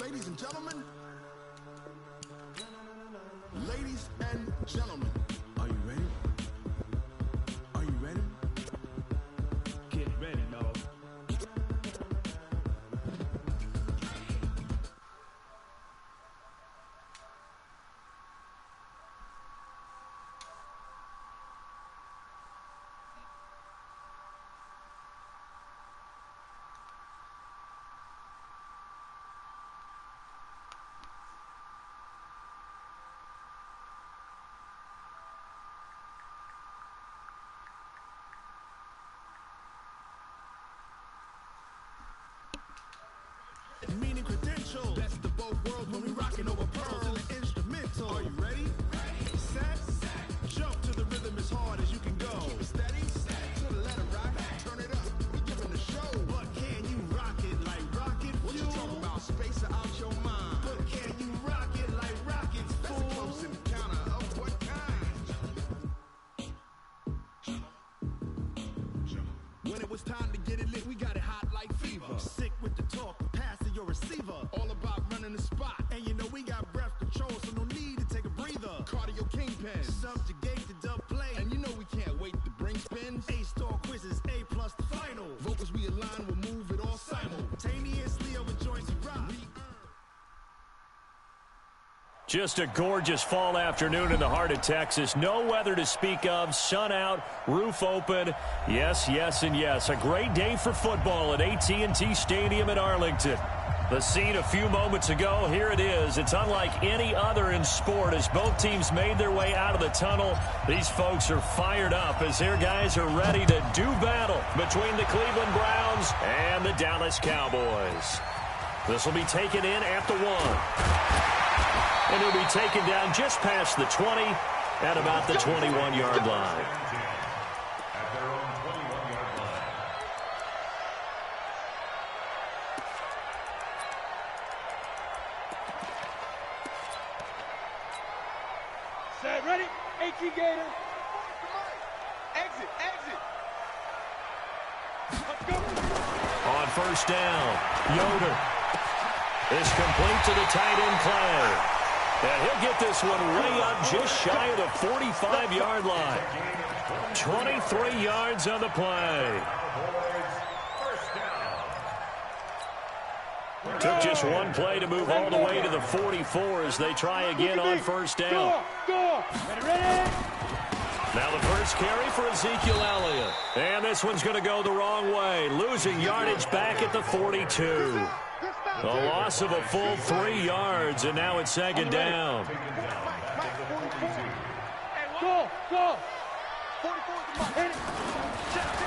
Ladies and gentlemen. Ladies and gentlemen. Are you ready? Are you ready? Get ready, dog. Meaning credentials. Best of both worlds when we rockin' over pearls and the instrumental. Are you ready? Ready. Set. Jump to the rhythm as hard as you can go. Steady. To the letter rock. Turn it up. We giving the show. But can you rock it like rocket fuel? What you talking about? Space out your mind. But can you rock it like rockets, fool? That's a close encounter of what kind? When it was time to get it lit, we got it hot like fever. Sick with the talk. Your receiver, all about running the spot, and you know we got breath control, so no need to take a breather. Cardio kingpin, subjugate the dub play, and you know we can't wait to bring spins. A-star quizzes, A+ the final. Vocals we align, we'll move it all simultaneously over joints we rock. Just a gorgeous fall afternoon in the heart of Texas. No weather to speak of. Sun out, roof open. Yes, yes, and yes. A great day for football at AT&T Stadium in Arlington. The scene a few moments ago, here it is. It's unlike any other in sport as both teams made their way out of the tunnel. These folks are fired up as their guys are ready to do battle between the Cleveland Browns and the Dallas Cowboys. This will be taken in at the 1. And he'll be taken down just past the 20 at about the 21-yard line. At their own 21-yard line. Set, ready? AT Gator. Exit, exit. Let's go. On first down, Yoder is complete to the tight end Clay. And he'll get this one way up just shy of the 45-yard line. 23 yards on the play. Took just one play to move all the way to the 44 as they try again on first down. Now the first carry for Ezekiel Elliott. And this one's going to go the wrong way, losing yardage back at the 42. A loss of a full 3 yards, and now it's second down.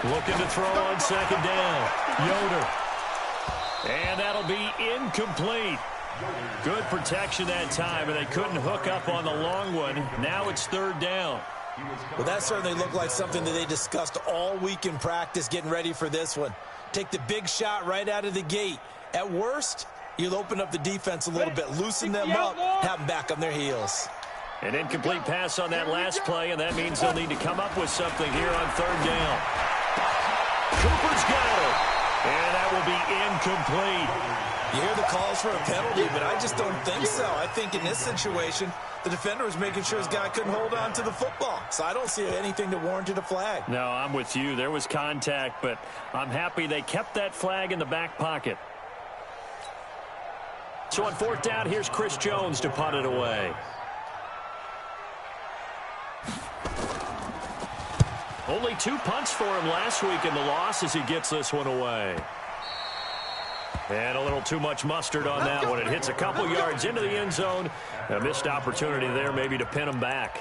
Looking to throw on second down. Yoder. And that'll be incomplete. Good protection that time, and they couldn't hook up on the long one. Now it's third down. Well, that certainly looked like something that they discussed all week in practice getting ready for this one. Take the big shot right out of the gate. At worst, you'll open up the defense a little bit, loosen them up, have them back on their heels. An incomplete pass on that last play, and that means they'll need to come up with something here on third down. Cooper's got it, and that will be incomplete. You hear the calls for a penalty, but I just don't think so. I think in this situation, the defender was making sure his guy couldn't hold on to the football. So I don't see anything that warranted a flag. No, I'm with you. There was contact, but I'm happy they kept that flag in the back pocket. So on fourth down, here's Chris Jones to punt it away. Only 2 punts for him last week in the loss as he gets this one away. And a little too much mustard on that one. It hits a couple yards into the end zone. A missed opportunity there maybe to pin him back.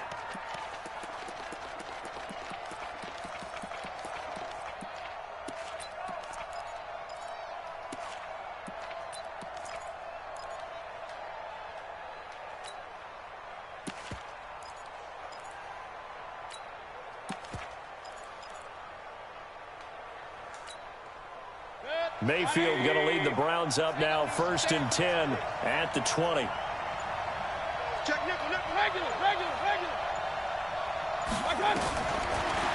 Mayfield going to lead the Browns up now, 1st and 10 at the 20. Check nickel, regular.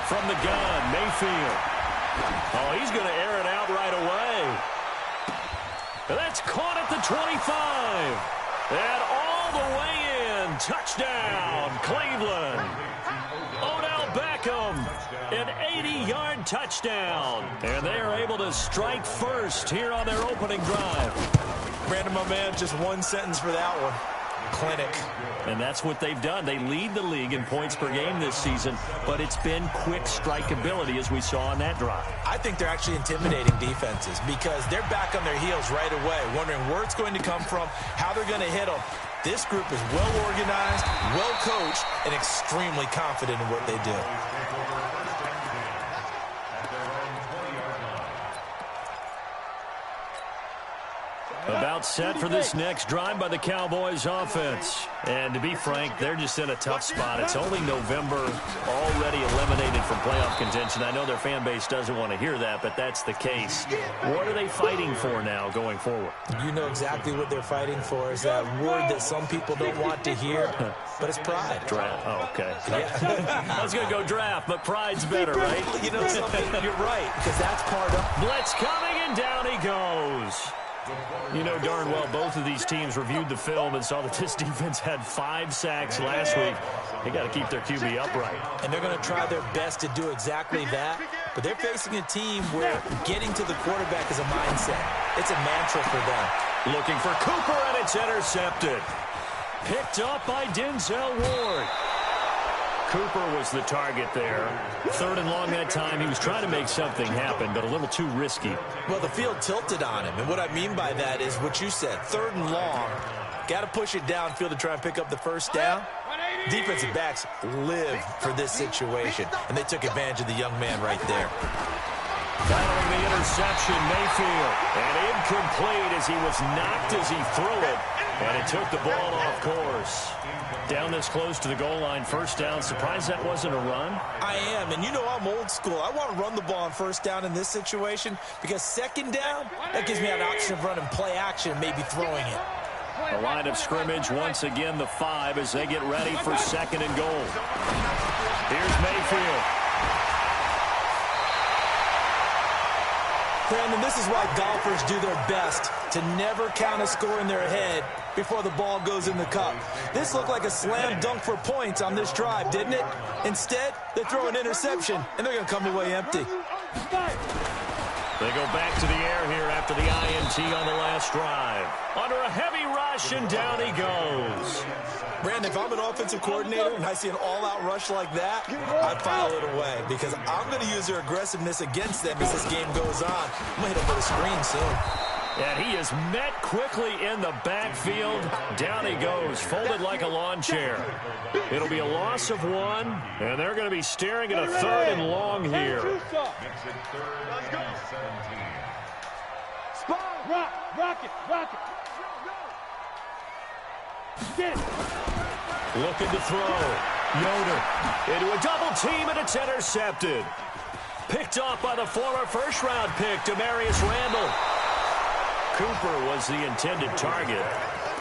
From the gun, Mayfield. Oh, he's going to air it out right away. And that's caught at the 25. And all the way in. Touchdown, Cleveland. Odell Beckham, an 80-yard touchdown. And they are able to strike first here on their opening drive. Brandon, my man, just one sentence for that one. Clinic. And that's what they've done. They lead the league in points per game this season, but it's been quick strikeability as we saw on that drive. I think they're actually intimidating defenses because they're back on their heels right away, wondering where it's going to come from, how they're going to hit them. This group is well organized, well coached, and extremely confident in what they do. About set for this next drive by the Cowboys offense. And to be frank, they're just in a tough spot. It's only November, already eliminated from playoff contention. I know their fan base doesn't want to hear that, but that's the case. What are they fighting for now going forward? You know exactly what they're fighting for. Is that word that some people don't want to hear, but it's pride. Draft. Oh, okay. Yeah. I was going to go draft, but pride's better, right? You know something? You're right, because that's part of... Blitz coming, and down he goes. You know darn well both of these teams reviewed the film and saw that this defense had 5 sacks last week. They got to keep their QB upright. And they're going to try their best to do exactly that. But they're facing a team where getting to the quarterback is a mindset. It's a mantra for them. Looking for Cooper, and it's intercepted. Picked up by Denzel Ward. Cooper was the target there. 3rd and long that time. He was trying to make something happen, but a little too risky. Well, the field tilted on him. And what I mean by that is what you said. 3rd and long. Got to push it downfield to try and pick up the first down. Defensive backs live for this situation. And they took advantage of the young man right there. Following the interception, Mayfield. And incomplete as he was knocked as he threw it. And it took the ball off course. Down this close to the goal line, 1st down. Surprised that wasn't a run? I am, and you know I'm old school. I want to run the ball on 1st down in this situation because 2nd down, that gives me an option of running play action, maybe throwing it. A line of scrimmage, once again the 5 as they get ready for 2nd and goal. Here's Mayfield. Brandon, this is why golfers do their best to never count a score in their head before the ball goes in the cup. This looked like a slam dunk for points on this drive, didn't it? Instead, they throw an interception, and they're going to come away empty. They go back to the air here after the INT on the last drive. Under a heavy rush, and down he goes. Brandon, if I'm an offensive coordinator and I see an all-out rush like that, I file it away because I'm going to use their aggressiveness against them as this game goes on. I'm going to hit them with a screen soon. And he is met quickly in the backfield. Down he goes, folded like a lawn chair. It'll be a loss of 1, and they're going to be staring at a 3rd and long here. Rock it. Get it. Looking to throw. Yoder into a double team, and it's intercepted. Picked off by the former 1st-round pick, Demarius Randall. Cooper was the intended target.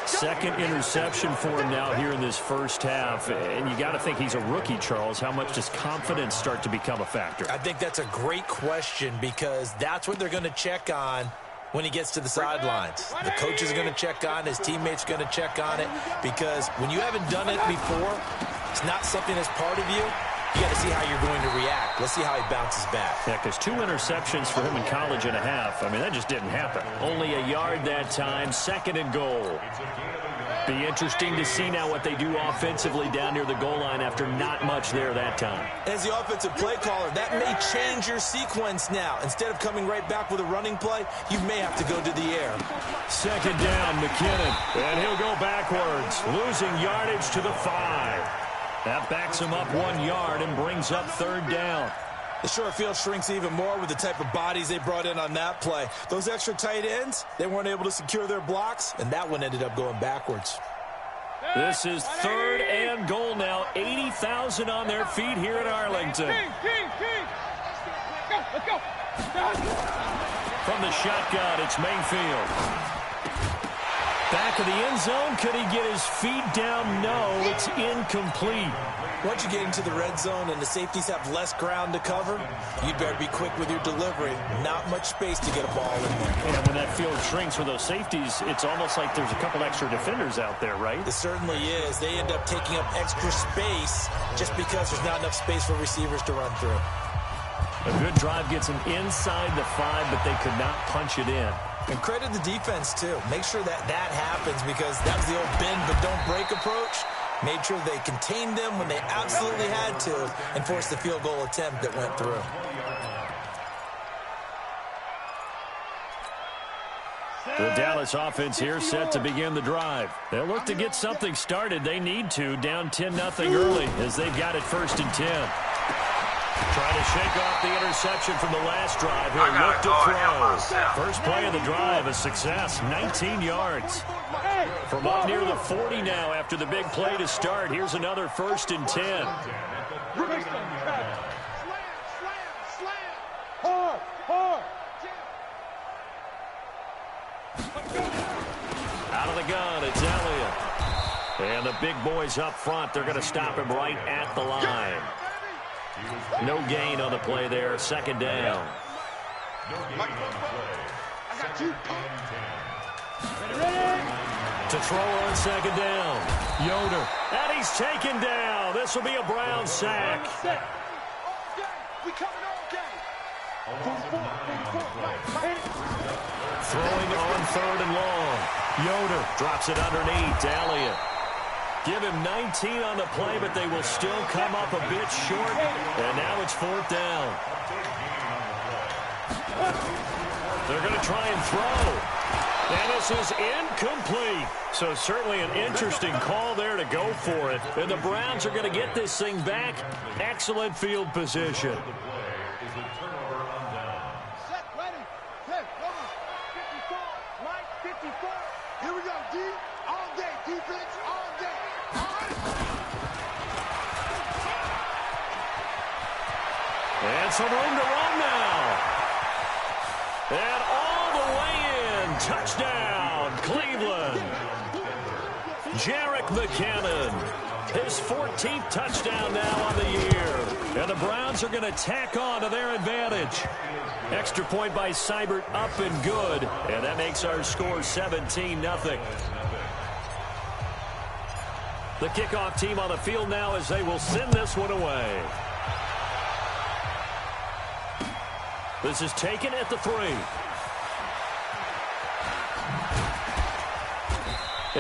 2nd interception for him now here in this 1st half. And you got to think he's a rookie, Charles. How much does confidence start to become a factor? I think that's a great question because that's what they're going to check on when he gets to the sidelines. The coach is going to check on, his teammates are going to check on it, because when you haven't done it before, it's not something that's part of you. You got to see how you're going to react. Let's see how he bounces back. Yeah, because 2 interceptions for him in college and a half. I mean, that just didn't happen. Only a yard that time, 2nd and goal. Be interesting to see now what they do offensively down near the goal line after not much there that time. As the offensive play caller, that may change your sequence now. Instead of coming right back with a running play, you may have to go to the air. 2nd down, McKinnon. And he'll go backwards, losing yardage to the 5. That backs him up 1 yard and brings up 3rd down. The short field shrinks even more with the type of bodies they brought in on that play. Those extra tight ends, they weren't able to secure their blocks, and that one ended up going backwards. This is 3rd and goal now. 80,000 on their feet here in Arlington. Let's go. From the shotgun, it's Mayfield. Back of the end zone. Could he get his feet down? No, it's incomplete. Once you get into the red zone and the safeties have less ground to cover, you'd better be quick with your delivery. Not much space to get a ball in there. And when that field shrinks with those safeties, it's almost like there's a couple extra defenders out there, right? It certainly is. They end up taking up extra space just because there's not enough space for receivers to run through. A good drive gets them inside the 5, but they could not punch it in. And credit the defense, too. Make sure that happens, because that was the old bend but don't break approach. Made sure they contained them when they absolutely had to and forced the field goal attempt that went through. The Dallas offense here set to begin the drive. They'll look to get something started. They need to, down 10-0 early, as they've got it 1st and 10. Trying to shake off the interception from the last drive. He'll look to throw. First play of the drive, a success, 19 yards. From up near the 40 now after the big play to start. Here's another 1st and 10. Out of the gun, it's Elliott. And the big boys up front, they're going to stop him right at the line. No gain on the play there, 2nd down. To throw on 2nd down. Yoder. And he's taken down. This will be a Brown sack. Throwing on 3rd and long. Yoder drops it underneath to Elliott. Give him 19 on the play, but they will still come up a bit short. And now it's 4th down. They're going to try and throw. And this is incomplete. So certainly an interesting call there to go for it. And the Browns are going to get this thing back. Excellent field position. Set, ready. Hey, come on. 54, Mike, 54. Here we go, D. All day, defense, all day. And some room to run now. And all the way in. Touchdown, Cleveland. Jarek McKinnon. His 14th touchdown now on the year. And the Browns are going to tack on to their advantage. Extra point by Seibert, up and good. And that makes our score 17-0. The kickoff team on the field now as they will send this one away. This is taken at the 3.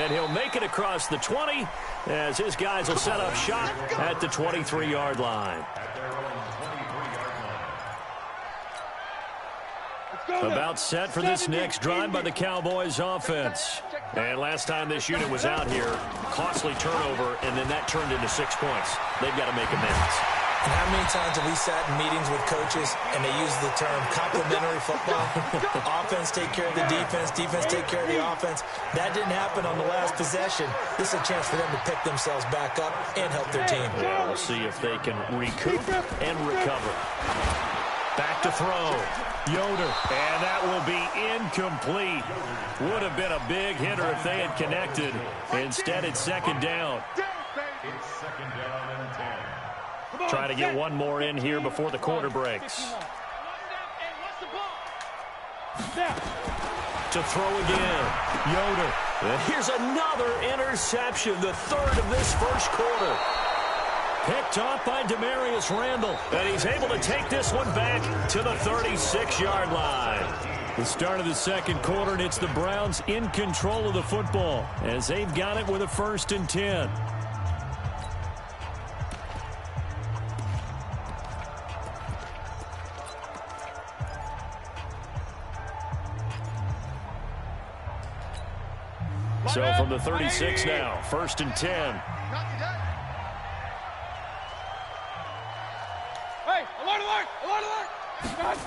And he'll make it across the 20 as his guys will set up shop at the 23-yard line. About set for this next drive by the Cowboys offense. And last time this unit was out here, costly turnover, and then that turned into 6 points. They've got to make amends. And how many times have we sat in meetings with coaches and they use the term complementary football? Offense take care of the defense, defense take care of the offense. That didn't happen on the last possession. This is a chance for them to pick themselves back up and help their team. Yeah, we'll see if they can recoup and recover. Back to throw. Yoder. And that will be incomplete. Would have been a big hitter if they had connected. Instead, it's 2nd down. It's 2nd down and 10. Try to get one more in here before the quarter breaks. To throw again. Yoder. And here's another interception, the 3rd of this 1st quarter. Picked off by Demarius Randall. And he's able to take this one back to the 36-yard line. The start of the 2nd quarter, and it's the Browns in control of the football as they've got it with a 1st and 10. So from the 36 now, 1st and 10. Hey, alert, alert, alert, alert.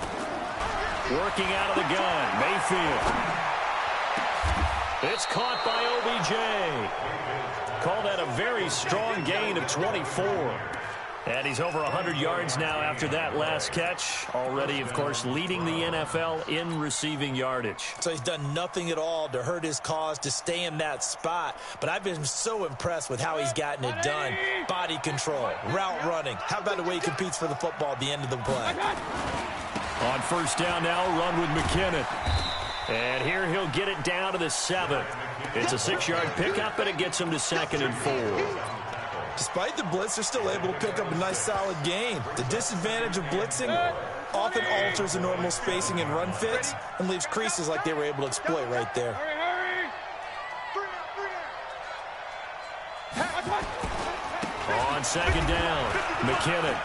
Working out of the gun, Mayfield. It's caught by OBJ. Call that a very strong gain of 24. And he's over 100 yards now after that last catch. Already, of course, leading the NFL in receiving yardage. So he's done nothing at all to hurt his cause to stay in that spot. But I've been so impressed with how he's gotten it done. Body control, route running. How about the way he competes for the football at the end of the play? On first down now, run with McKinnon. And here he'll get it down to the 7. It's a 6-yard pickup, and it gets him to 2nd and 4. Despite the blitz, they're still able to pick up a nice, solid gain. The disadvantage of blitzing often alters the normal spacing and run fits and leaves creases like they were able to exploit right there. On 2nd down, McKinnon.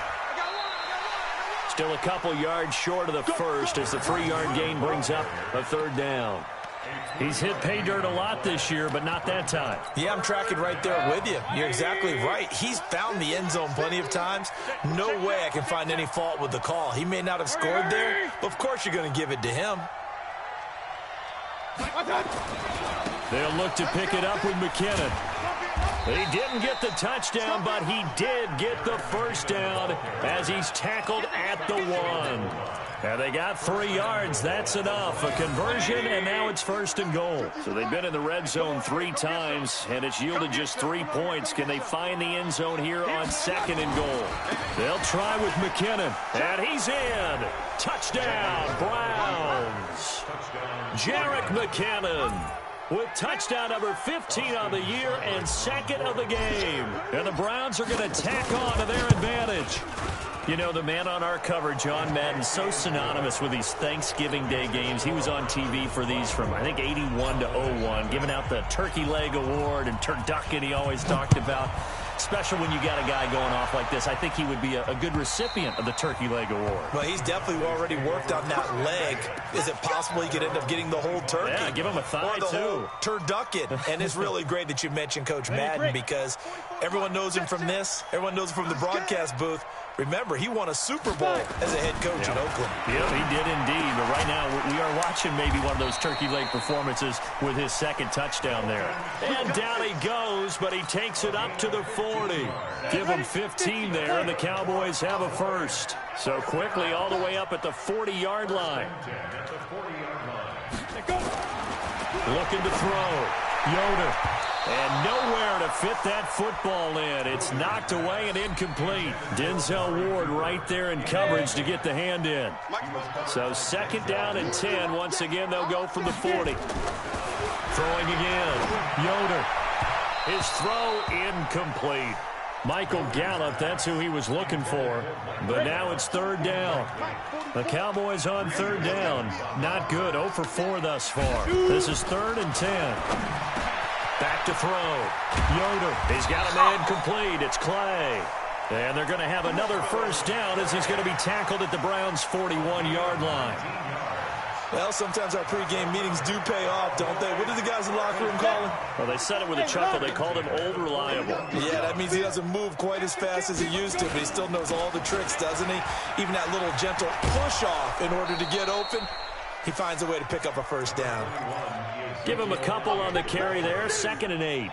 Still a couple yards short of the first as the 3-yard gain brings up a 3rd down. He's hit pay dirt a lot this year, but not that time. Yeah, I'm tracking right there with you. You're exactly right. He's found the end zone plenty of times. No way I can find any fault with the call. He may not have scored there, but of course you're going to give it to him. They'll look to pick it up with McKinnon. He didn't get the touchdown, but he did get the first down as he's tackled at the 1. And they got 3 yards. That's enough. A conversion, and now it's 1st and goal. So they've been in the red zone 3 times, and it's yielded just 3 points. Can they find the end zone here on 2nd and goal? They'll try with McKinnon, and he's in. Touchdown, Browns. Jerick McKinnon with touchdown number 15 on the year and 2nd of the game. And the Browns are going to tack on to their advantage. You know, the man on our cover, John Madden, so synonymous with these Thanksgiving Day games. He was on TV for these from, I think, 81 to 01, giving out the Turkey Leg Award and turducken he always talked about. Special when you got a guy going off like this. I think he would be a good recipient of the Turkey Leg Award. Well, he's definitely already worked on that leg. Is it possible he could end up getting the whole turkey? Yeah, give him a thigh, or the too. Whole turducken. And it's really great that you mentioned Coach Madden because everyone knows him from this. Everyone knows him from the broadcast booth. Remember, he won a Super Bowl as a head coach in Oakland. Yeah, he did indeed. But right now, we are watching maybe one of those turkey leg performances with his 2nd touchdown there. And down he goes, but he takes it up to the 40. Give him 15 there, and the Cowboys have a first. So quickly all the way up at the 40-yard line. Looking to throw. Yoder. And nowhere to fit that football in. It's knocked away and incomplete. Denzel Ward right there in coverage to get the hand in. So 2nd down and 10. Once again, they'll go from the 40. Throwing again. Yoder. His throw incomplete. Michael Gallup, that's who he was looking for. But now it's 3rd down. The Cowboys on 3rd down. Not good. 0 for 4 thus far. This is 3rd and 10. Back to throw. Yoder. He's got a man complete. It's Clay. And they're going to have another first down as he's going to be tackled at the Browns' 41-yard line. Well, sometimes our pregame meetings do pay off, don't they? What did the guys in the locker room call him? Well, they said it with a chuckle. They called him Old Reliable. Yeah, that means he doesn't move quite as fast as he used to, but he still knows all the tricks, doesn't he? Even that little gentle push-off in order to get open, he finds a way to pick up a first down. Give him a couple on the carry there. 2nd and 8.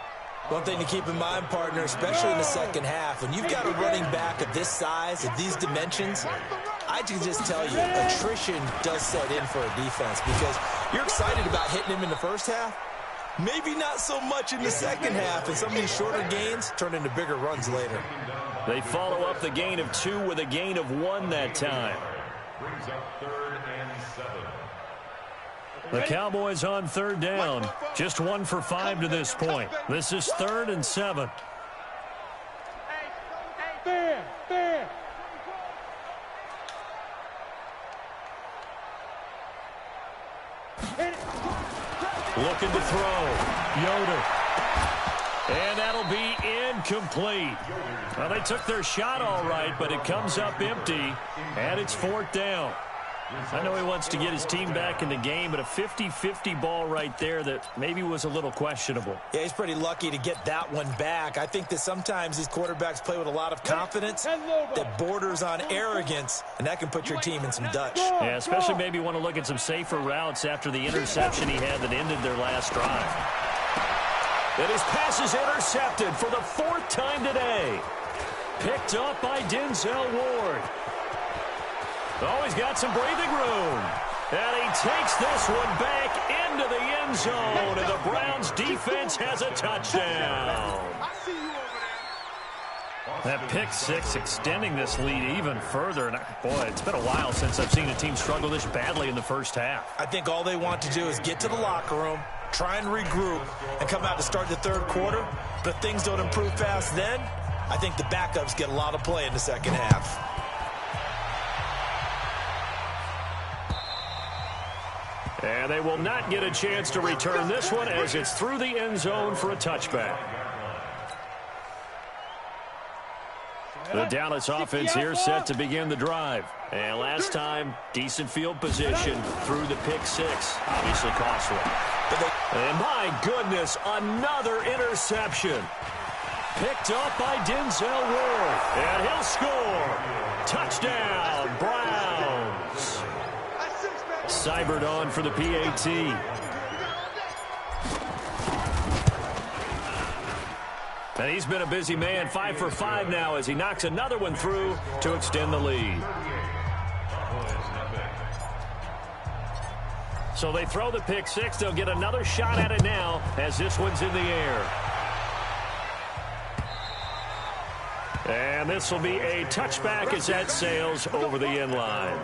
One thing to keep in mind, partner, especially in the second half, when you've got a running back of this size, of these dimensions, I can just tell you, attrition does set in for a defense because you're excited about hitting him in the first half. Maybe not so much in the second half, and some of these shorter gains turn into bigger runs later. They follow up the gain of 2 with a gain of 1 that time. Brings up 3rd and 7. The Cowboys on 3rd down. Just 1 for 5 to this point. This is 3rd and 7. Looking to throw. Yoder. And that'll be incomplete. Well, they took their shot all right, but it comes up empty, and it's 4th down. I know he wants to get his team back in the game, but a 50-50 ball right there that maybe was a little questionable. Yeah, he's pretty lucky to get that one back. I think that sometimes these quarterbacks play with a lot of confidence that borders on arrogance, and that can put your team in some Dutch. Yeah, especially maybe want to look at some safer routes after the interception he had that ended their last drive. And his pass is intercepted for the 4th time today. Picked up by Denzel Ward. Oh, he's got some breathing room. And he takes this one back into the end zone, and the Browns defense has a touchdown. That pick six extending this lead even further. And boy, it's been a while since I've seen a team struggle this badly in the first half. I think all they want to do is get to the locker room, try and regroup, and come out to start the third quarter. But if things don't improve fast then, I think the backups get a lot of play in the second half. And they will not get a chance to return this one as it's through the end zone for a touchback. The Dallas offense here set to begin the drive. And last time, decent field position through the pick six. Obviously costly. And my goodness, another interception. Picked up by Denzel Ward. And he'll score. Touchdown, Browns. Seibert on for the PAT. And he's been a busy man, 5 for 5 now as he knocks another one through to extend the lead. So they throw the pick six. They'll get another shot at it now as this one's in the air. And this will be a touchback as that sails over the end line.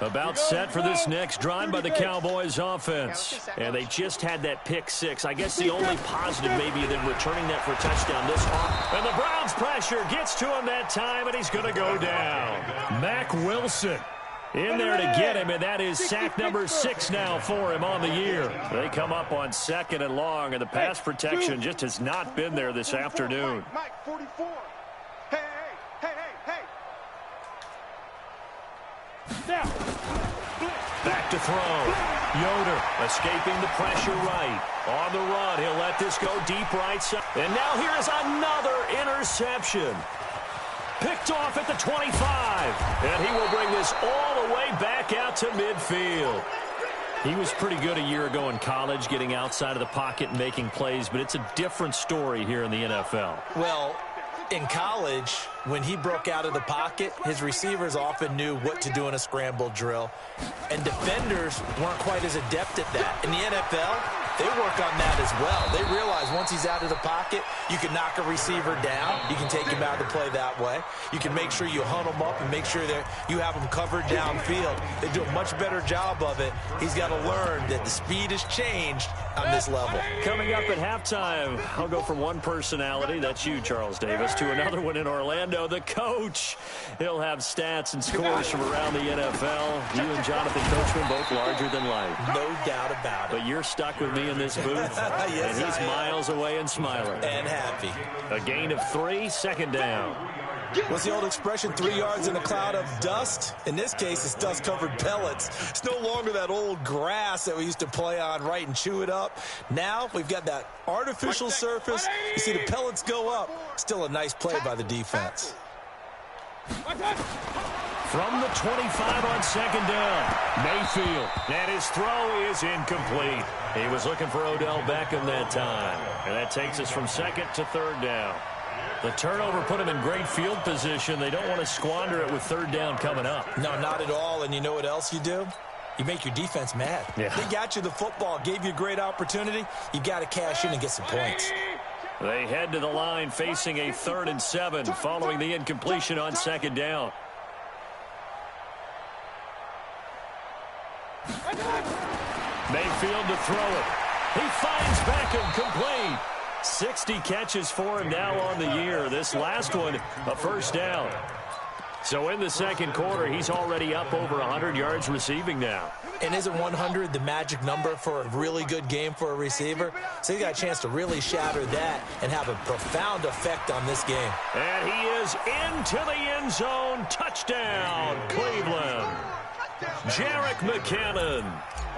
About set for this next drive by the Cowboys offense. And they just had that pick six. I guess the only positive maybe than returning that for a touchdown this far. And the Browns pressure gets to him that time, and he's going to go down. Mack Wilson in there to get him, and that is sack number 6 now for him on the year. They come up on 2nd and long, and the pass protection just has not been there this afternoon. Mike, 44. Hey. Now. Back to throw. Yoder escaping the pressure right. On the run, he'll let this go deep right side. And now here is another interception. Picked off at the 25. And he will bring this all the way back out to midfield. He was pretty good a year ago in college, getting outside of the pocket and making plays, but it's a different story here in the NFL. Well, in college, when he broke out of the pocket, his receivers often knew what to do in a scramble drill, and defenders weren't quite as adept at that. In the NFL, they work on that as well. They realize once he's out of the pocket, you can knock a receiver down. You can take him out of the play that way. You can make sure you hunt him up and make sure that you have him covered downfield. They do a much better job of it. He's got to learn that the speed has changed on this level. Coming up at halftime, I'll go from one personality, that's you, Charles Davis, to another one in Orlando, the coach. He'll have stats and scores from around the NFL. You and Jonathan Coachman both larger than life. No doubt about it. But you're stuck with me in this booth, yes, and he's miles away and smiling. And happy. A gain of 3, 2nd down. What's the old expression, 3 yards in a cloud of dust? In this case, it's dust-covered pellets. It's no longer that old grass that we used to play on, right, and chew it up. Now we've got that artificial surface. You see the pellets go up. Still a nice play by the defense. From the 25 on 2nd down, Mayfield. And his throw is incomplete. He was looking for Odell Beckham that time. And that takes us from 2nd to 3rd down. The turnover put him in great field position. They don't want to squander it with 3rd down coming up. No, not at all. And you know what else you do? You make your defense mad. Yeah. They got you the football, gave you a great opportunity. You got to cash in and get some points. They head to the line facing a 3rd and 7 following the incompletion on 2nd down. Mayfield to throw it. He finds Beckham complete. 60 catches for him now on the year. This last one, a 1st down. So in the 2nd quarter, he's already up over 100 yards receiving now. And isn't 100 the magic number for a really good game for a receiver? So he got a chance to really shatter that and have a profound effect on this game. And he is into the end zone. Touchdown, Cleveland. Jerick McKinnon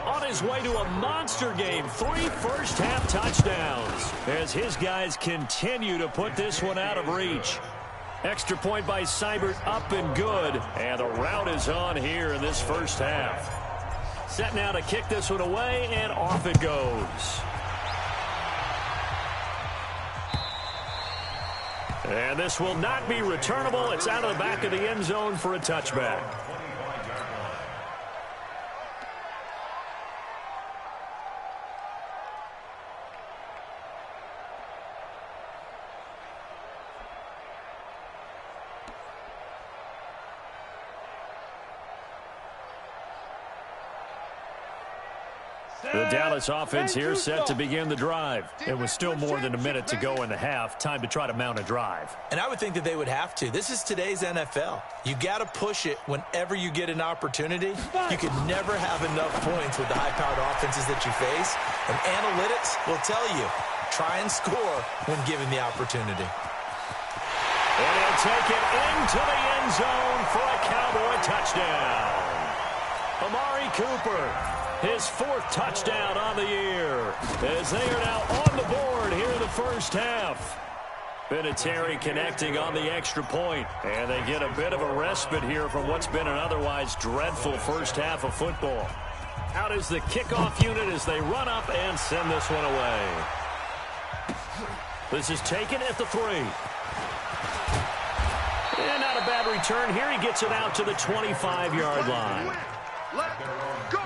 on his way to a monster game. 3 first-half touchdowns as his guys continue to put this one out of reach. Extra point by Seibert, up and good. And the route is on here in this first half. Set now to kick this one away, and off it goes. And this will not be returnable. It's out of the back of the end zone for a touchback. The Dallas offense here set to begin the drive. It was still more than a minute to go in the half. Time to try to mount a drive. And I would think that they would have to. This is today's NFL. You got to push it whenever you get an opportunity. You can never have enough points with the high-powered offenses that you face. And analytics will tell you, try and score when given the opportunity. And he'll take it into the end zone for a Cowboy touchdown. Amari Cooper. His fourth touchdown on the year as they are now on the board here in the first half. Vinatieri connecting on the extra point, and they get a bit of a respite here from what's been an otherwise dreadful first half of football. Out is the kickoff unit as they run up and send this one away. This is taken at the 3. And not a bad return here. He gets it out to the 25-yard line. Let's go.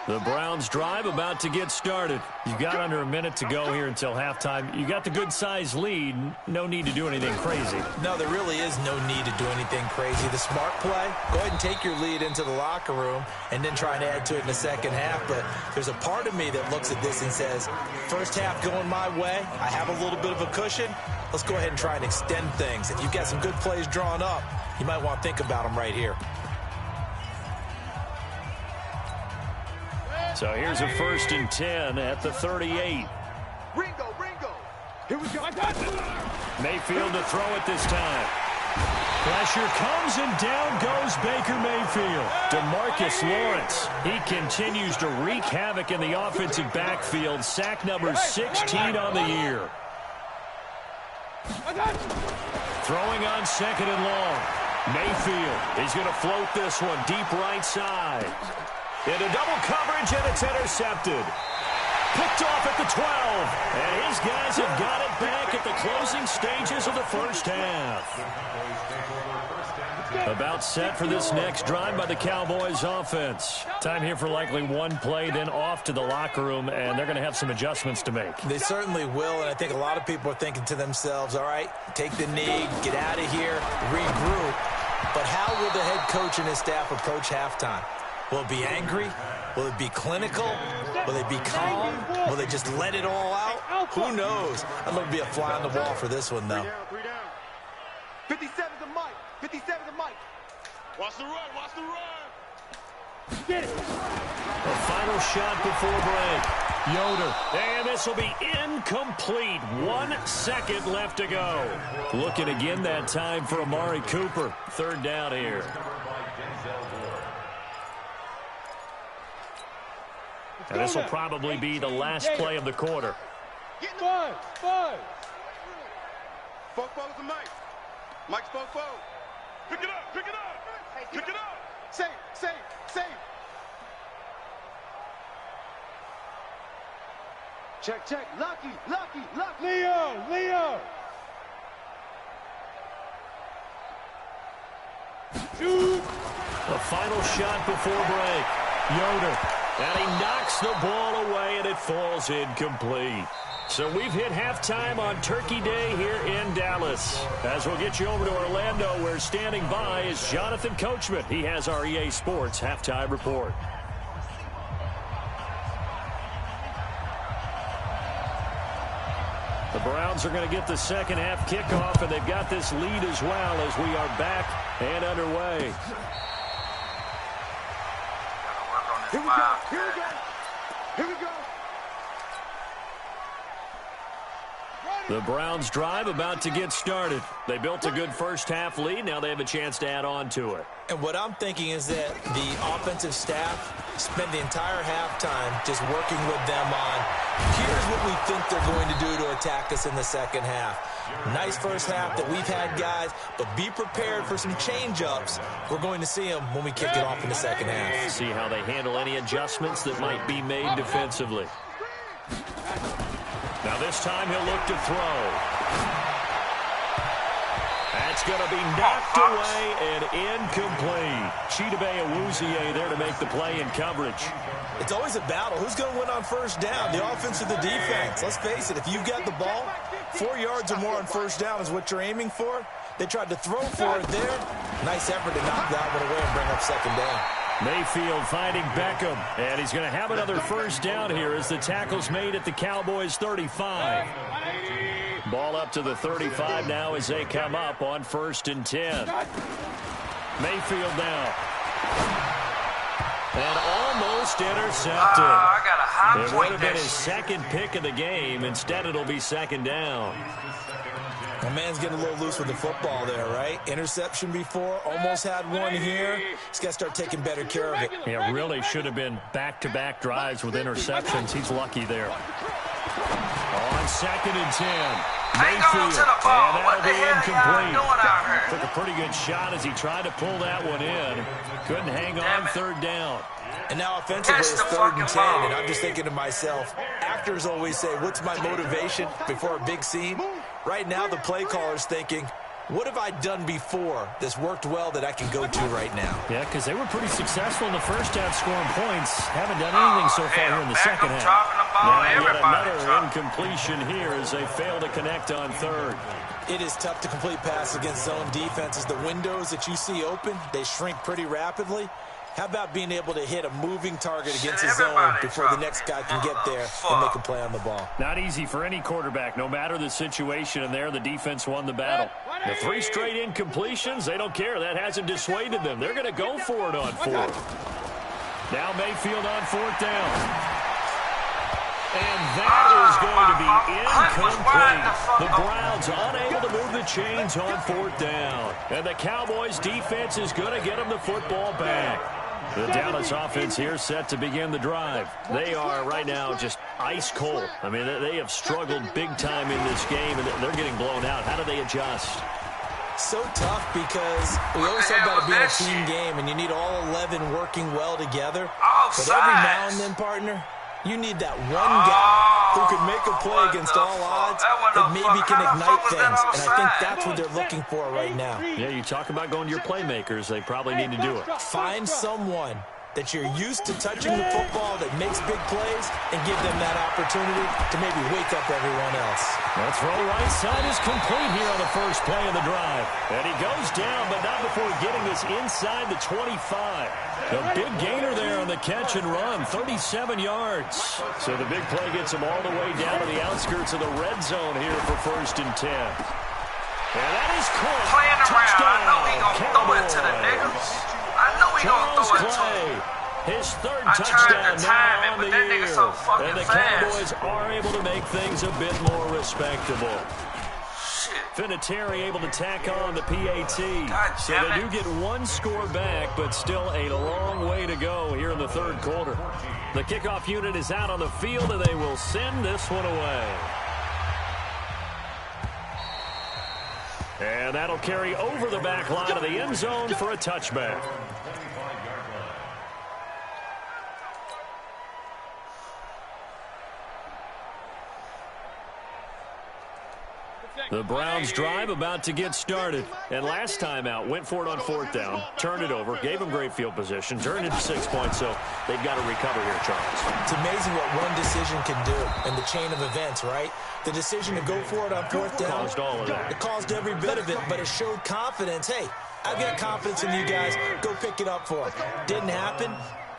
The Browns drive about to get started. You've got under a minute to go here until halftime. You got the good-sized lead. No need to do anything crazy. No, there really is no need to do anything crazy. The smart play, go ahead and take your lead into the locker room and then try and add to it in the second half. But there's a part of me that looks at this and says, first half going my way, I have a little bit of a cushion. Let's go ahead and try and extend things. If you've got some good plays drawn up, you might want to think about them right here. So here's a 1st and 10 at the 38. Ringo. Here we go. Mayfield to throw it this time. Pressure comes and down goes Baker Mayfield. DeMarcus Lawrence. He continues to wreak havoc in the offensive backfield. Sack number 16 on the year. Throwing on 2nd and long. Mayfield is going to float this one deep right side. Into double coverage, and it's intercepted. Picked off at the 12. And his guys have got it back at the closing stages of the first half. About set for this next drive by the Cowboys offense. Time here for likely one play, then off to the locker room, and they're going to have some adjustments to make. They certainly will, and I think a lot of people are thinking to themselves, all right, take the knee, get out of here, regroup. But how will the head coach and his staff approach halftime? Will it be angry? Will it be clinical? Will they be calm? Will they just let it all out? Who knows? I'd love to be a fly on the wall for this one, though. 57 to Mike. 57 to Mike. Watch the run. Get it. The final shot before break. Yoder. And this will be incomplete. 1 second left to go. Looking again that time for Amari Cooper. 3rd down here. And this will probably be the last play of the quarter. Five. Spoke forward to Mike. Mike spoke forward. Pick it up. Save. Check. Lucky. Leo. Shoot. The final shot before break. Yoder. And he knocks the ball away, and it falls incomplete. So we've hit halftime on Turkey Day here in Dallas. As we'll get you over to Orlando, where standing by is Jonathan Coachman. He has our EA Sports halftime report. The Browns are going to get the second half kickoff, and they've got this lead as well as we are back and underway. Here we go. The Browns drive about to get started. They built a good first half lead. Now they have a chance to add on to it. And what I'm thinking is that the offensive staff spent the entire halftime just working with them on, here's what we think they're going to do to attack us in the second half. Nice first half that we've had, guys, but be prepared for some change-ups. We're going to see them when we kick it off in the second half. See how they handle any adjustments that might be made defensively. Now this time he'll look to throw. That's going to be knocked away and incomplete. Chidobe Awuzie there to make the play in coverage. It's always a battle. Who's going to win on first down, the offense or the defense? Let's face it, if you've got the ball, 4 yards or more on first down is what you're aiming for. They tried to throw for it there. Nice effort to knock that one away and bring up second down. Mayfield finding Beckham, and he's going to have another first down here as the tackle's made at the Cowboys' 35. Ball up to the 35 now as they come up on 1st and 10. Mayfield now. And almost intercepted. It would have been his second pick of the game. Instead, it'll be second down. The man's getting a little loose with the football there, right? Interception before, almost had one here. He's got to start taking better care of it. Yeah, really should have been back-to-back drives with interceptions. He's lucky there. On 2nd and 10. Mayfield, and that'll be incomplete. Took a pretty good shot as he tried to pull that one in. Couldn't hang on 3rd down. And now offensively it's 3rd and 10, and I'm just thinking to myself, actors always say, what's my motivation before a big scene? Right now the play caller's thinking, what have I done before that's worked well that I can go to right now? Yeah, because they were pretty successful in the first half scoring points. Haven't done anything so far here in the second half. Now yet another incompletion here as they fail to connect on 3rd. It is tough to complete pass against zone defenses. The windows that you see open, they shrink pretty rapidly. How about being able to hit a moving target against his zone before the next guy can get there and make a play on the ball? Not easy for any quarterback, no matter the situation, and there the defense won the battle. The 3 straight incompletions, they don't care. That hasn't dissuaded them. They're going to go for it on 4th. Now Mayfield on 4th down. And that is going to be incomplete. The Browns unable to move the chains on 4th down. And the Cowboys defense is going to get them the football back. The Dallas offense here set to begin the drive. They are right now just ice cold. I mean, they have struggled big time in this game, and they're getting blown out. How do they adjust? So tough because we always talk about it being a team game, and you need all 11 working well together. But every now and then, partner, you need that one guy who can make a play against all odds that maybe can ignite things. And I think that's what they're looking for right now. Yeah, you talk about going to your playmakers. They probably need to do it. Find someone that you're used to touching the football that makes big plays and give them that opportunity to maybe wake up everyone else. That throw right side is complete here on the first play of the drive. And he goes down, but not before getting this inside the 25. A big gainer there on the catch and run, 37 yards. So the big play gets him all the way down to the outskirts of the red zone here for 1st and 10. And that is caught. Playing around. Touchdown, I know he gonna throw it to the niggas. I know he gonna throw it to him. His 3rd touchdown now on the year. And the fast. Cowboys are able to make things a bit more respectable. Vinatieri able to tack on the PAT. So they do get 1 score back, but still a long way to go here in the 3rd quarter. The kickoff unit is out on the field, and they will send this one away. And that'll carry over the back line of the end zone for a touchback. The Browns drive about to get started. And last time out, went for it on 4th down, turned it over, gave them great field position, turned it to 6 points, so they've got to recover here, Charles. It's amazing what one decision can do in the chain of events, right? The decision to go for it on 4th down. Caused all of that. It caused every bit of it, but it showed confidence. Hey, I've got confidence in you guys. Go pick it up for it. Didn't happen.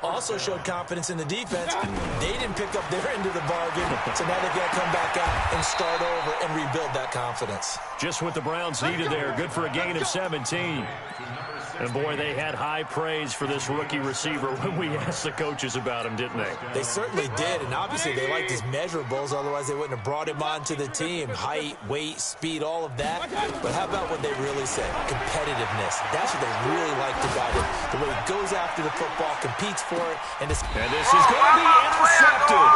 Also showed confidence in the defense. They didn't pick up their end of the bargain, so now they've got to come back out and start over and rebuild that confidence. Just what the Browns needed there. Good for a gain of 17. And, boy, they had high praise for this rookie receiver when we asked the coaches about him, didn't they? They certainly did, and obviously they liked his measurables. Otherwise, they wouldn't have brought him onto the team. Height, weight, speed, all of that. But how about what they really said? Competitiveness. That's what they really liked about him. The way he goes after the football, competes for it. And this is going to be intercepted.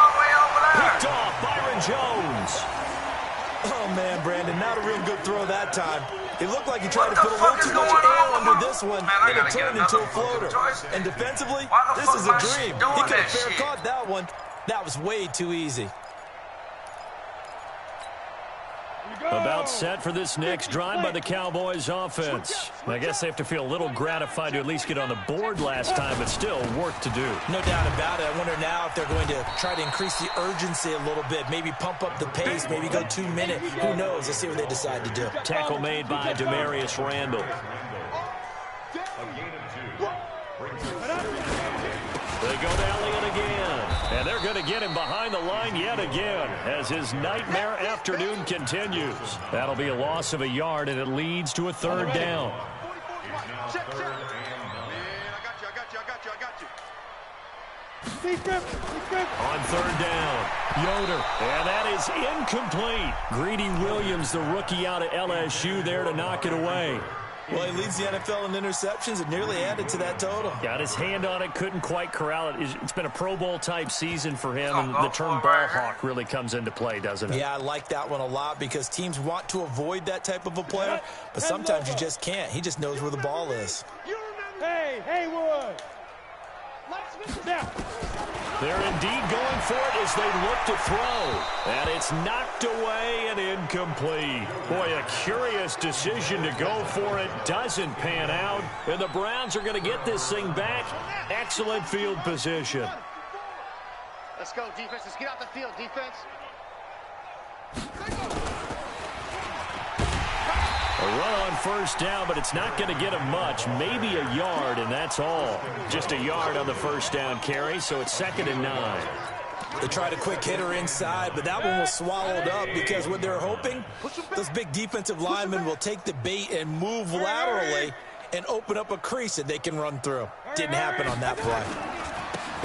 Picked off Byron Jones. Oh, man, Brandon, not a real good throw that time. It looked like he tried to put a little too much air under this one, and it turned into a floater. And defensively, this is a dream. He could have fair caught that one. That was way too easy. About set for this next drive by the Cowboys offense. I guess they have to feel a little gratified to at least get on the board last time, but still work to do. No doubt about it. I wonder now if they're going to try to increase the urgency a little bit, maybe pump up the pace, maybe go 2 minute. Who knows? Let's see what they decide to do. Tackle made by Demarius Randall. They go to Elliott again, and they're going to get him behind the line yet again as his nightmare afternoon continues. That'll be a loss of a yard, and it leads to a third down. On third down, Yoder, and that is incomplete. Greedy Williams, the rookie out of LSU, there to knock it away. Well, he leads the NFL in interceptions and nearly added to that total. Got his hand on it, couldn't quite corral it. It's been a Pro Bowl-type season for him, and the term ball hawk really comes into play, doesn't it? Yeah, I like that one a lot because teams want to avoid that type of a player, but sometimes you just can't. He just knows where the ball is. Hey, Haywood! They're indeed going for it as they look to throw. And it's knocked away and incomplete. Boy, a curious decision to go for it. Doesn't pan out. And the Browns are going to get this thing back. Excellent field position. Let's go, defense. Let's get out the field, defense. A run on first down, but it's not going to get him much. Maybe a yard, and that's all. Just a yard on the first down carry, so it's 2nd and 9. They tried a quick hitter inside, but that one was swallowed up because what they're hoping, those big defensive linemen will take the bait and move laterally and open up a crease that they can run through. Didn't happen on that play.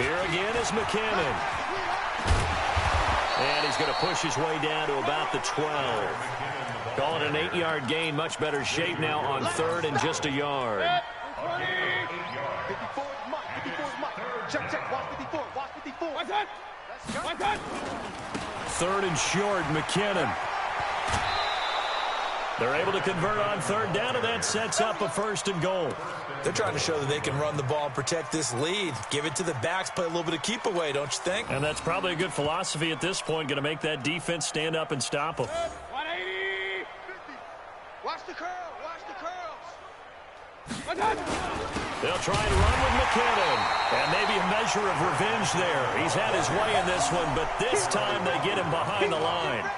Here again is McKinnon. And he's going to push his way down to about the 12. Calling an 8-yard gain, much better shape now on 3rd and just a yard. 54 is Mike. 54 is Mike. Check. Watch 54. Watch 54. Watch that. 3rd and short, McKinnon. They're able to convert on 3rd down, and that sets up a 1st and goal. They're trying to show that they can run the ball and protect this lead. Give it to the backs, play a little bit of keep away, don't you think? And that's probably a good philosophy at this point, going to make that defense stand up and stop them. 180. Watch the curl. Watch the curls. They'll try and run with McKinnon. And maybe a measure of revenge there. He's had his way in this one, but this time they get him behind the line.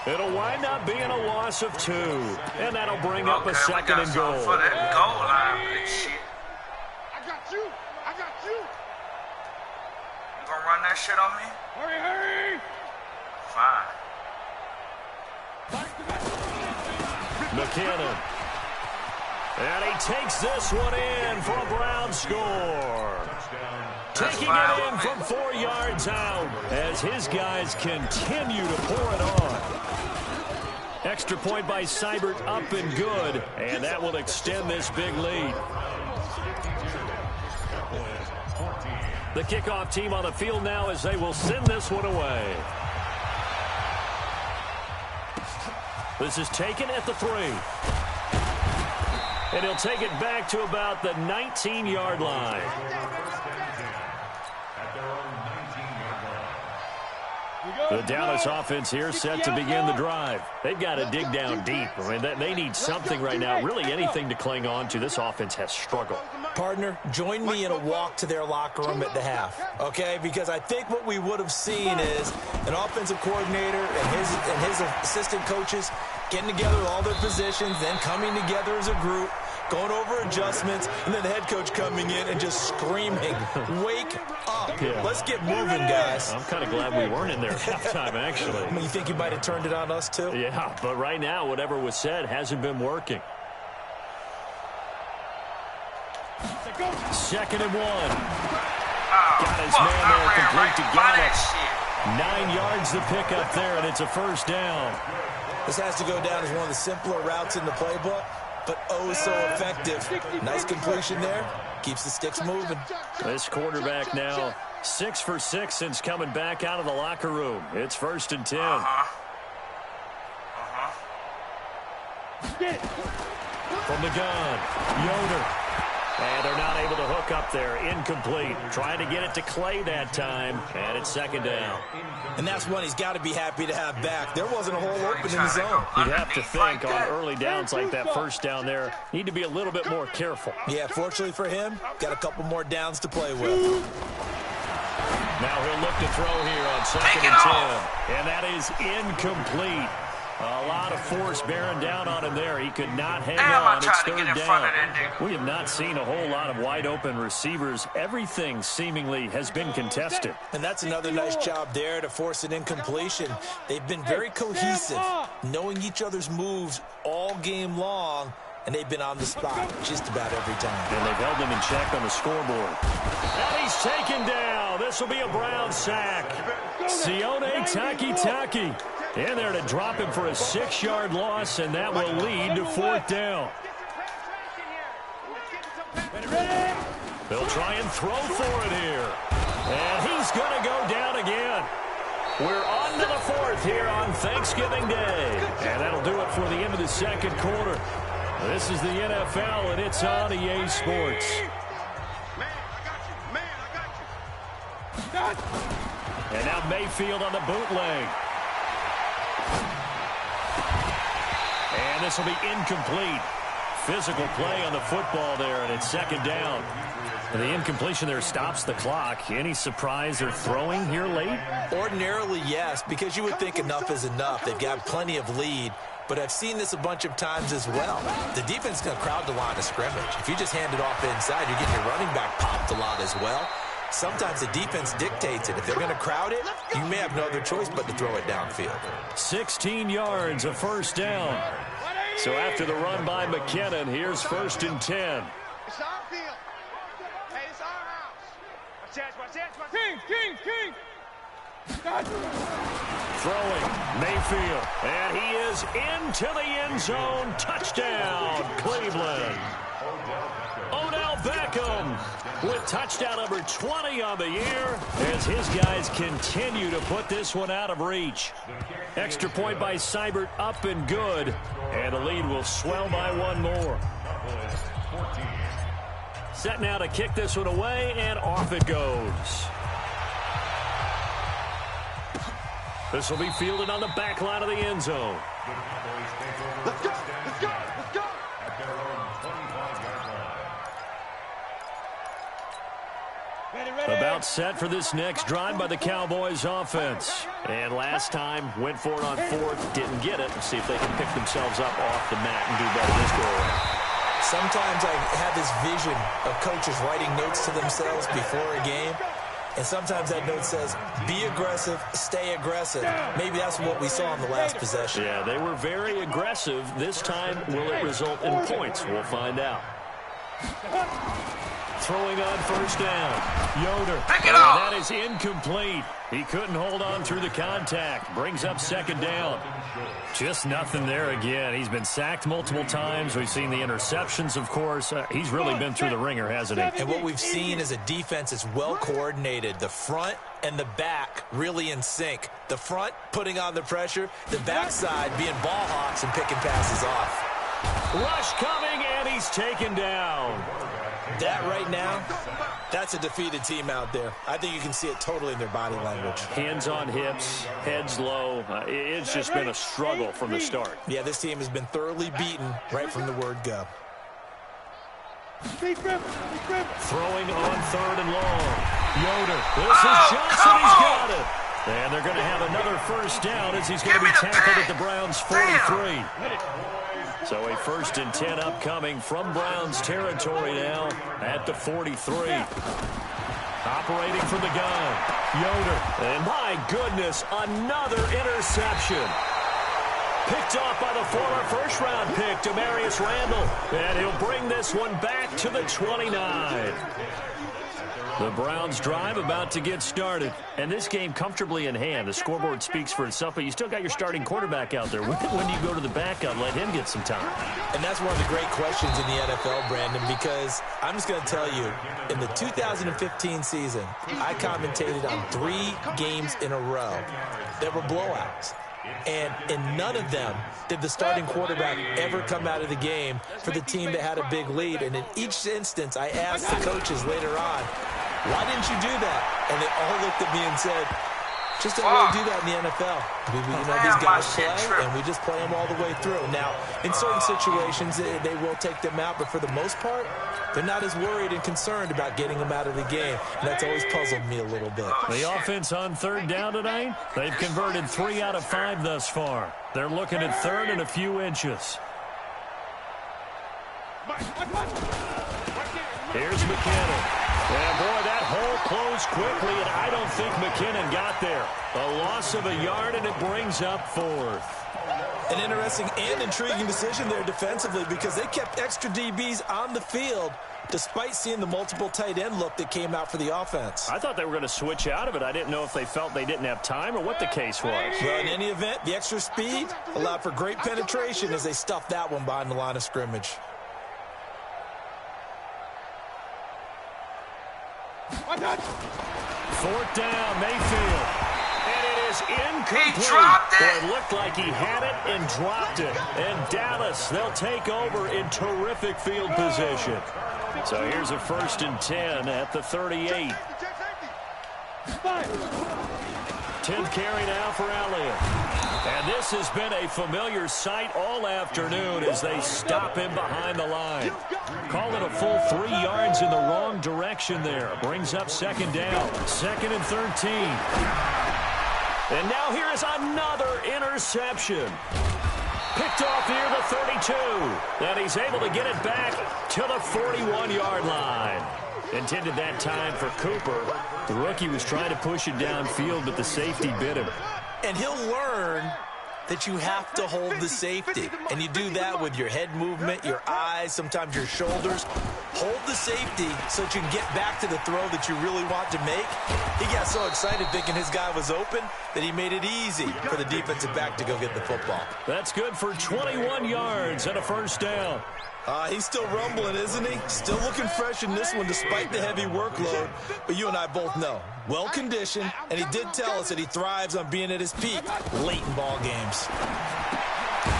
It'll wind up being a loss of 2. And that'll bring up a 2nd and goal. For that goal line for this shit. I got you. You gonna run that shit on me? Hurry. Fine. McKinnon. And he takes this one in for a Brown score. Taking it in from 4 yards out as his guys continue to pour it on. Extra point by Seibert up and good, and that will extend this big lead. The kickoff team on the field now as they will send this one away. This is taken at the 3. And he'll take it back to about the 19-yard line. The Dallas offense here set to begin the drive. They've got to dig down deep. I mean, they need something right now, really anything to cling on to. This offense has struggled. Partner, join me in a walk to their locker room at the half, okay? Because I think what we would have seen is an offensive coordinator and his assistant coaches getting together with all their positions, then coming together as a group, going over adjustments, and then the head coach coming in and just screaming, wake up. Yeah. Let's get moving, guys. I'm kind of glad we weren't in there at halftime, actually. I mean, you think you might have turned it on us, too? Yeah, but right now, whatever was said hasn't been working. 2nd and 1. Got his man there complete to Gallup. 9 yards to pick up there, and it's a 1st down. This has to go down as one of the simpler routes in the playbook, but oh so effective. Nice completion there. Keeps the sticks moving. This quarterback now 6 for 6 since coming back out of the locker room. It's 1st and 10. From the gun, Yoder. And they're not able to hook back up there, incomplete. Trying to get it to Clay that time, and it's second down. And that's one he's got to be happy to have back. There wasn't a hole open in the zone. You'd have to think on early downs like that first down there, need to be a little bit more careful. Yeah, fortunately for him, got a couple more downs to play with. Now he'll look to throw here on 2nd and 10. And that is incomplete. A lot of force bearing down on him there. He could not hang on. It's third down. We have not seen a whole lot of wide open receivers. Everything seemingly has been contested. And that's another nice job there to force an incompletion. They've been very cohesive, knowing each other's moves all game long, and they've been on the spot just about every time. And they've held him in check on the scoreboard. And he's taken down. This will be a Brown sack. Sione Takitaki in there to drop him for a 6-yard loss, and that will lead to 4th down. They'll try and throw for it here. And he's going to go down again. We're on to the 4th here on Thanksgiving Day. And that'll do it for the end of the second quarter. This is the NFL, and it's on EA Sports. And now Mayfield on the bootleg. And this will be incomplete. Physical play on the football there, and it's second down. And the incompletion there stops the clock. Any surprise they're throwing here late? Ordinarily, yes, because you would think enough is enough. They've got plenty of lead. But I've seen this a bunch of times as well. The defense is going to crowd the line of scrimmage. If you just hand it off inside, you're getting your running back popped a lot as well. Sometimes the defense dictates it. If they're going to crowd it, you may have no other choice but to throw it downfield. 16 yards, a first down. So after the run by McKinnon, here's 1st and 10. It's our field. Hey, it's our house. Watch out. King. Throwing, Mayfield, and he is into the end zone. Touchdown, Cleveland. Odell Beckham with touchdown number 20 on the year as his guys continue to put this one out of reach. Extra point by Seibert, up and good, and the lead will swell by one more. Set now to kick this one away, and off it goes. This will be fielded on the back line of the end zone. Let's go. About set for this next drive by the Cowboys offense. And last time, went for it on 4th, didn't get it. Let's see if they can pick themselves up off the mat and do better this go around. Sometimes I have this vision of coaches writing notes to themselves before a game. And sometimes that note says, be aggressive, stay aggressive. Maybe that's what we saw in the last possession. Yeah, they were very aggressive. This time, will it result in points? We'll find out. Throwing on first down. Yoder. Pick it up. That is incomplete. He couldn't hold on through the contact. Brings up second down. Just nothing there again. He's been sacked multiple times. We've seen the interceptions, of course. He's really been through the ringer, hasn't he? And what we've seen is a defense that's well coordinated. The front and the back really in sync. The front putting on the pressure. The backside being ball hawks and picking passes off. Rush coming, and he's taken down. That right now, that's a defeated team out there. I think you can see it totally in their body language. Hands on hips, heads low. It's just been a struggle from the start. Yeah, this team has been thoroughly beaten right from the word go. Throwing on 3rd and long. Yoder. This is Johnson. He's got it. And they're going to have another first down as he's going to be tackled at the Browns' 43. So a 1st and 10 upcoming from Browns territory now at the 43. Operating from the gun, Yoder. And my goodness, another interception. Picked off by the former first-round pick, Demarius Randall. And he'll bring this one back to the 29. The Browns drive about to get started. And this game comfortably in hand. The scoreboard speaks for itself, but you still got your starting quarterback out there. When do you go to the backup, let him get some time? And that's one of the great questions in the NFL, Brandon, because I'm just going to tell you, in the 2015 season, I commentated on 3 games in a row that were blowouts. And in none of them did the starting quarterback ever come out of the game for the team that had a big lead. And in each instance, I asked the coaches later on, why didn't you do that? And they all looked at me and said, just don't really do that in the NFL. These guys play, and we just play them all the way through. Now, in certain situations, they will take them out, but for the most part, they're not as worried and concerned about getting them out of the game. And that's always puzzled me a little bit. The offense on third down tonight, they've converted 3 out of 5 thus far. They're looking at third and a few inches. Here's McKinnon. And, boy, that hole closed quickly, and I don't think McKinnon got there. A loss of a yard, and it brings up fourth. An interesting and intriguing decision there defensively because they kept extra DBs on the field despite seeing the multiple tight end look that came out for the offense. I thought they were going to switch out of it. I didn't know if they felt they didn't have time or what the case was. Well, in any event, the extra speed allowed for great penetration as they stuffed that one behind the line of scrimmage. Fourth down, Mayfield. And it is incomplete. He dropped it. Well, it looked like he had it and dropped it. And Dallas, they'll take over in terrific field position. So here's a 1st and 10 at the 38. 10th carry now for Elliott. And this has been a familiar sight all afternoon as they stop him behind the line. Call it a full 3 yards in the wrong direction there. Brings up 2nd down. 2nd and 13. And now here is another interception. Picked off near the 32. And he's able to get it back to the 41-yard line. Intended that time for Cooper. The rookie was trying to push it downfield, but the safety bit him. And he'll learn that you have to hold the safety. And you do that with your head movement, your eyes, sometimes your shoulders. Hold the safety so that you can get back to the throw that you really want to make. He got so excited thinking his guy was open that he made it easy for the defensive back to go get the football. That's good for 21 yards and a 1st down. He's still rumbling, isn't he? Still looking fresh in this one despite the heavy workload. But you and I both know, well-conditioned, and he did tell us that he thrives on being at his peak late in ball games.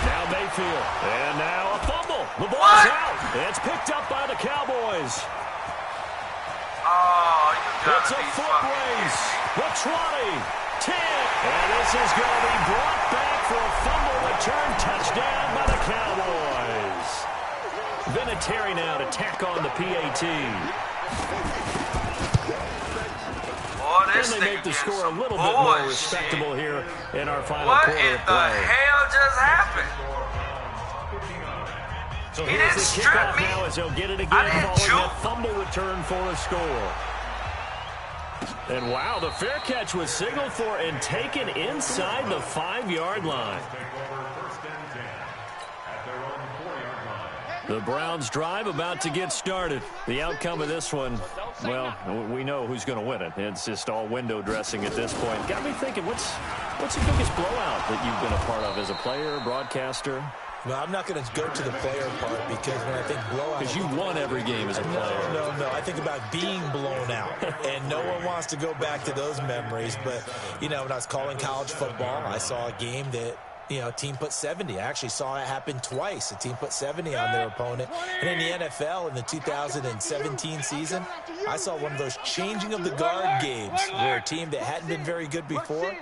Now Mayfield, and now a fumble. The ball's out. It's picked up by the Cowboys. Oh, it's a foot race. The 20, 10, and this is going to be brought back for a fumble return touchdown by the Cowboys. Vinatieri now to tack on the PAT. Boy, this and they make the score a little bit more respectable here in our final quarter of play. What in the hell just happened? So he here's didn't the strip kickoff me. Now as he'll get it again following that fumble return for a score. And wow, the fair catch was signaled for and taken inside the 5-yard line. The Browns drive about to get started. The outcome of this one, well, we know who's going to win it. It's just all window dressing at this point. Got me thinking, what's the biggest blowout that you've been a part of as a player, broadcaster? No, I'm not going to go to the player part because when I think blowout... Because you won every game as a player. No. I think about being blown out. And no one wants to go back to those memories. But, when I was calling college football, I saw a game that, a team put 70. I actually saw it happen twice. A team put 70 on their opponent. And in the NFL in the 2017 season, I saw one of those changing of the guard games where a team that hadn't been very good before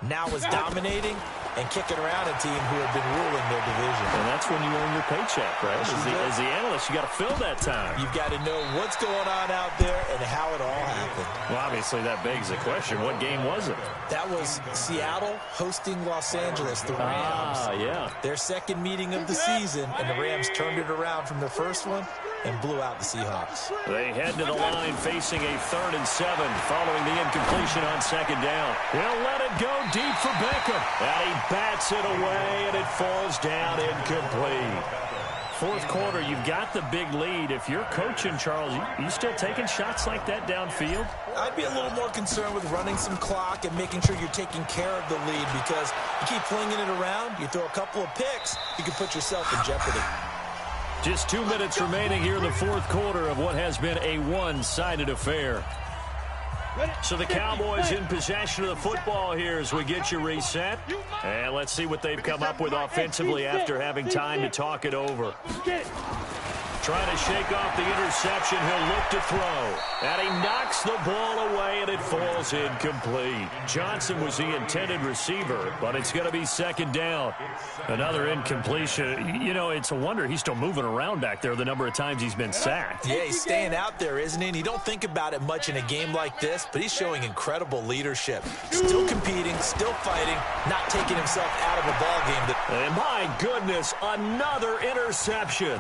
now was dominating and kicking around a team who had been ruling their division. And that's when you earn your paycheck, right? As the analyst, you got to fill that time. You've got to know what's going on out there and how it all happened. Well, obviously that begs the question, what game was it? That was Seattle hosting Los Angeles, the Rams. Yeah. Their second meeting of the season, and the Rams turned it around from their first one and blew out the Seahawks. They head to the line facing a 3rd and 7 following the incompletion on 2nd down. He'll let it go deep for Beckham. And he bats it away, and it falls down incomplete. 4th quarter, you've got the big lead. If you're coaching, Charles, you still taking shots like that downfield? I'd be a little more concerned with running some clock and making sure you're taking care of the lead because you keep flinging it around, you throw a couple of picks, you can put yourself in jeopardy. Just 2 minutes remaining here in the 4th quarter of what has been a one-sided affair. So the Cowboys in possession of the football here as we get you reset. And let's see what they've come up with offensively after having time to talk it over. Trying to shake off the interception. He'll look to throw. And he knocks the ball away, and it falls incomplete. Johnson was the intended receiver, but it's going to be second down. Another incompletion. You know, it's a wonder he's still moving around back there the number of times he's been sacked. Yeah, he's staying out there, isn't he? And you don't think about it much in a game like this, but he's showing incredible leadership. Still competing, still fighting, not taking himself out of a ball game. And my goodness, another interception.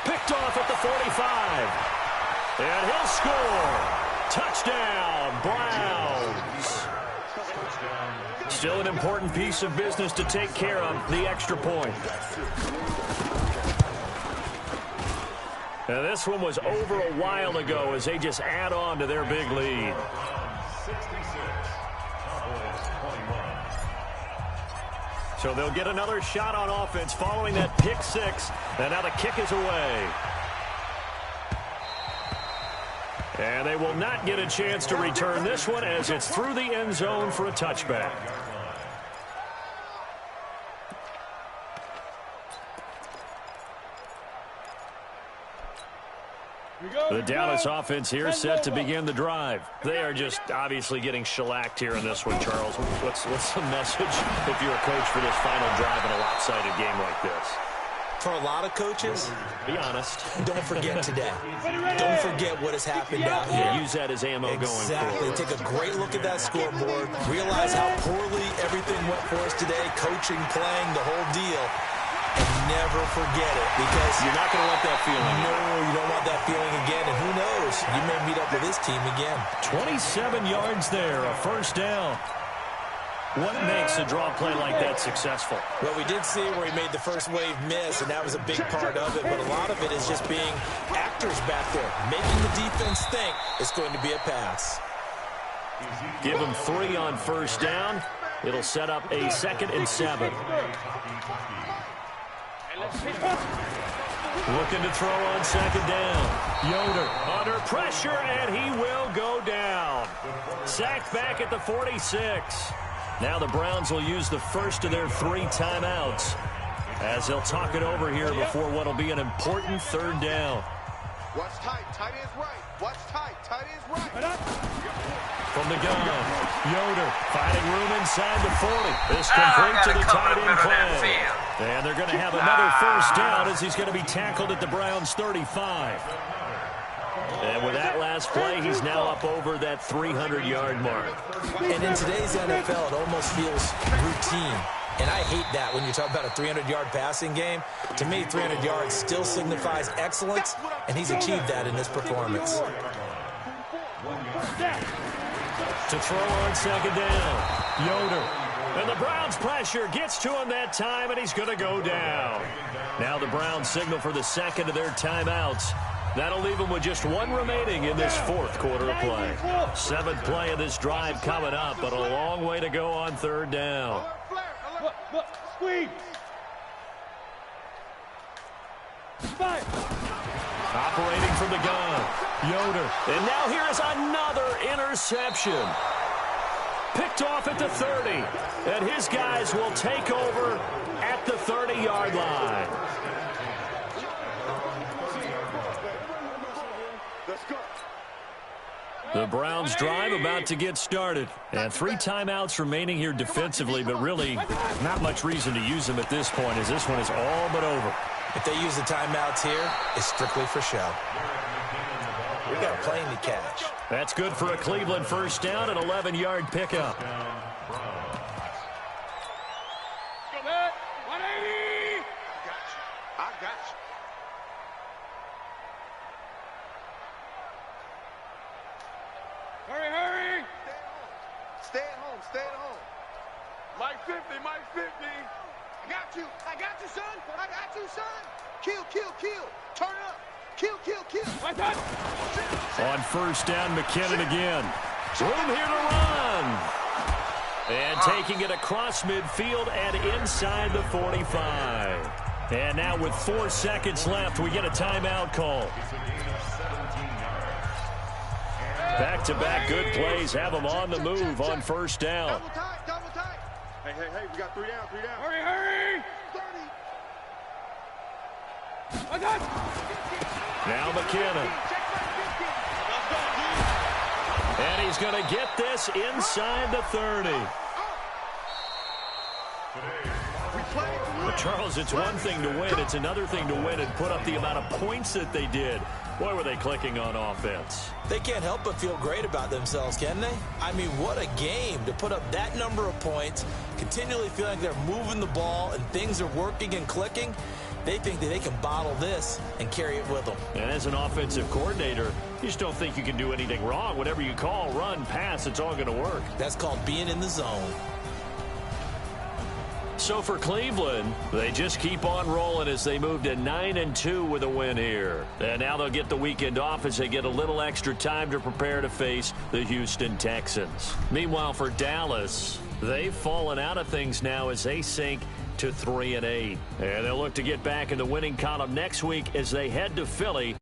Picked off at the 45. And he'll score. Touchdown, Browns. Still an important piece of business to take care of, the extra point. Now, this one was over a while ago as they just add on to their big lead. So they'll get another shot on offense following that pick six. And now the kick is away. And they will not get a chance to return this one as it's through the end zone for a touchback. The Dallas offense here set to begin the drive. They are just obviously getting shellacked here in this one, Charles. What's the message if you're a coach for this final drive in a lopsided game like this? For a lot of coaches, be honest. Don't forget today. Don't forget what has happened out here. Use that as ammo going forward. Take a great look at that scoreboard. Realize how poorly everything went for us today. Coaching, playing, the whole deal. And never forget it, because you're not going to want that feeling. No, you don't want that feeling again. And who knows? You may meet up with this team again. 27 yards there, a first down. What makes a draw play like that successful? Well, we did see where he made the first wave miss, and that was a big part of it. But a lot of it is just being actors back there, making the defense think it's going to be a pass. Give him 3 on first down. It'll set up a 2nd and 7. Looking to throw on 2nd down. Yoder under pressure, and he will go down. Sacked back at the 46. Now the Browns will use the first of their 3 timeouts as they'll talk it over here before what will be an important 3rd down. Watch tight. Tight is right. Watch tight. Tight is right. From the gun, Yoder finding room inside the 40. This complete to the tight end play. And they're going to have another first down as he's going to be tackled at the Browns' 35. And with that last play, he's now up over that 300-yard mark. And in today's NFL, it almost feels routine. And I hate that when you talk about a 300-yard passing game. To me, 300 yards still signifies excellence, and he's achieved that in this performance. To throw on 2nd down, Yoder. And the Browns pressure gets to him that time, and he's going to go down. Now the Browns signal for the 2nd of their timeouts. That'll leave them with just 1 remaining in this 4th quarter of play. 7th play of this drive coming up, but a long way to go on 3rd down. Look, squeeze. Fire. Operating from the gun, Yoder. And now here is another interception. Picked off at the 30. And his guys will take over at the 30-yard line. The Browns drive about to get started. And 3 timeouts remaining here defensively, but really not much reason to use them at this point as this one is all but over. If they use the timeouts here, it's strictly for show. We got a plane to catch. That's good for a Cleveland first down, an 11-yard pickup. I got you. Hurry. Stay at home. Mike 50. I got you, son. Kill. Turn up. Kill. On first down, McKinnon again. Room here to run. And taking it across midfield and inside the 45. And now with 4 seconds left, we get a timeout call. Back-to-back good plays have them on the move on first down. Double tight, double tight. Hey, we got 3 down, 3 down. Hurry. 30. Now McKinnon. And he's going to get this inside the 30. But Charles, it's one thing to win. It's another thing to win and put up the amount of points that they did. Boy, were they clicking on offense. They can't help but feel great about themselves, can they? I mean, what a game to put up that number of points, continually feeling like they're moving the ball and things are working and clicking. They think that they can bottle this and carry it with them. And as an offensive coordinator, you just don't think you can do anything wrong. Whatever you call, run, pass, it's all going to work. That's called being in the zone. So for Cleveland, they just keep on rolling as they move to 9-2 with a win here. And now they'll get the weekend off as they get a little extra time to prepare to face the Houston Texans. Meanwhile, for Dallas, they've fallen out of things now as they sink to 3-8. And they'll look to get back in the winning column next week as they head to Philly